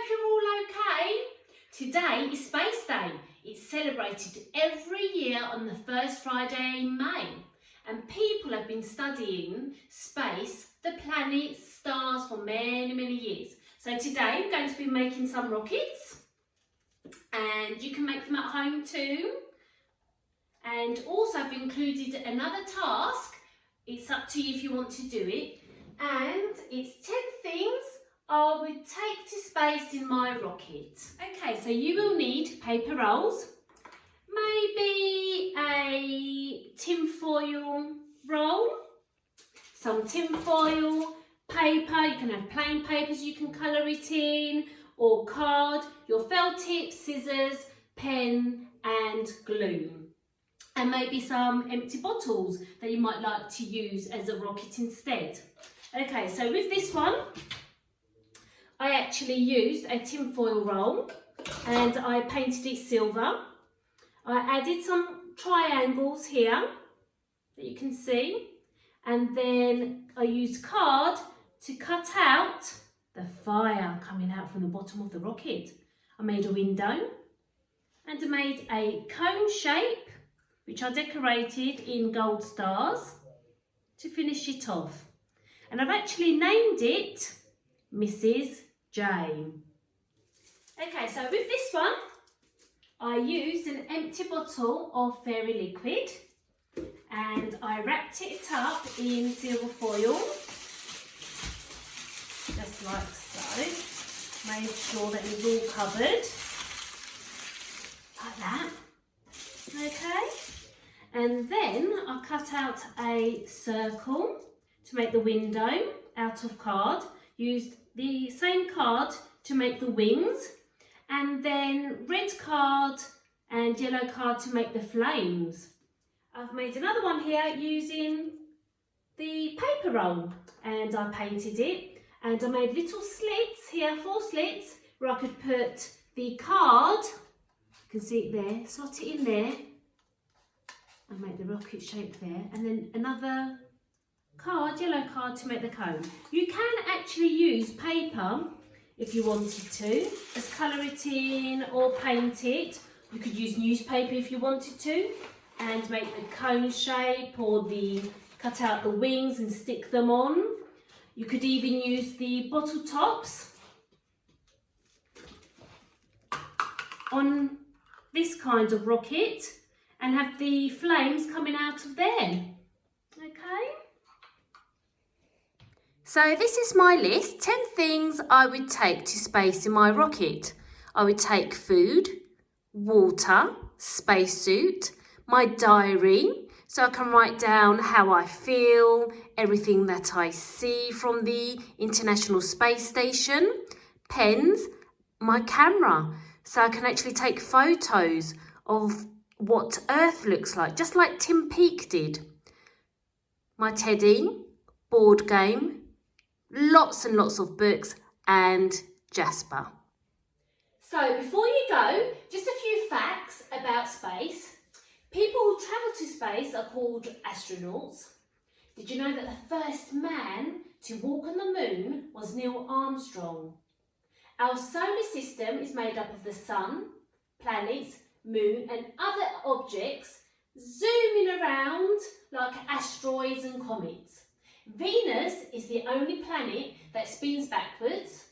you're all okay. Today is Space Day. It's celebrated every year on the first Friday in May. And people have been studying space, the planets, stars for many, many years. So today we're going to be making some rockets. And you can make them at home too. And also I've included another task. It's up to you if you want to do it. And it's 10 things I would take to space in my rocket. Okay, so you will need paper rolls, maybe a tinfoil roll, some tinfoil, paper, you can have plain papers you can colour it in, or card, your felt tip, scissors, pen and glue. And maybe some empty bottles that you might like to use as a rocket instead. Okay, so with this one, I actually used a tinfoil roll and I painted it silver. I added some triangles here that you can see, and then I used card to cut out the fire coming out from the bottom of the rocket. I made a window and I made a cone shape which I decorated in gold stars to finish it off. And I've actually named it Mrs. Jane. Okay, so with this one, I used an empty bottle of fairy liquid and I wrapped it up in silver foil, just like so. Made sure that it was all covered, like that. Okay, and then I cut out a circle to make the window out of card. Used the same card to make the wings, and then red card and yellow card to make the flames. I've made another one here using the paper roll and I painted it, and I made little slits here, 4 slits, where I could put the card, you can see it there, slot it in there and make the rocket shape there, and then another card, yellow card to make the cone. You can actually use paper if you wanted to, just colour it in or paint it. You could use newspaper if you wanted to and make the cone shape, or cut out the wings and stick them on. You could even use the bottle tops on this kind of rocket and have the flames coming out of there. Okay? So this is my list, 10 things I would take to space in my rocket. I would take food, water, spacesuit, my diary, so I can write down how I feel, everything that I see from the International Space Station, pens, my camera, so I can actually take photos of what Earth looks like, just like Tim Peake did. My teddy, board game, lots and lots of books, and Jasper. So before you go, just a few facts about space. People who travel to space are called astronauts. Did you know that the first man to walk on the moon was Neil Armstrong? Our solar system is made up of the sun, planets, moon and other objects zooming around like asteroids and comets. Venus is the only planet that spins backwards.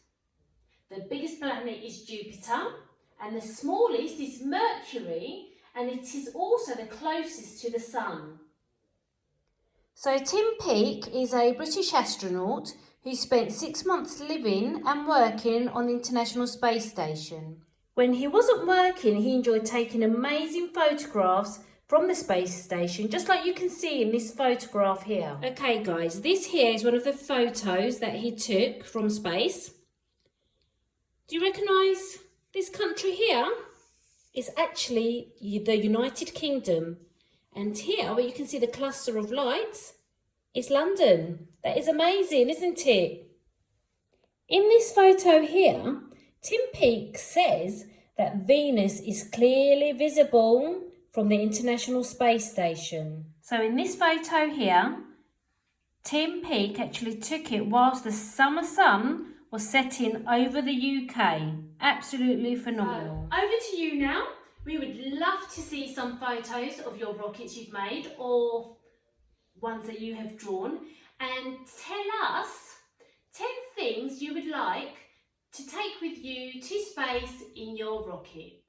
The biggest planet is Jupiter and the smallest is Mercury, and it is also the closest to the sun. So Tim Peake is a British astronaut who spent 6 months living and working on the International Space Station. When he wasn't working, he enjoyed taking amazing photographs from the space station, just like you can see in this photograph here. Okay guys, this here is one of the photos that he took from space. Do you recognise this country here? It's actually the United Kingdom. And here, where you can see the cluster of lights, is London. That is amazing, isn't it? In this photo here, Tim Peake says that Venus is clearly visible from the International Space Station. So in this photo here, Tim Peake actually took it whilst the summer sun was set in over the UK. Absolutely phenomenal. Over to you now. We would love to see some photos of your rockets you've made or ones that you have drawn, and tell us 10 things you would like to take with you to space in your rocket.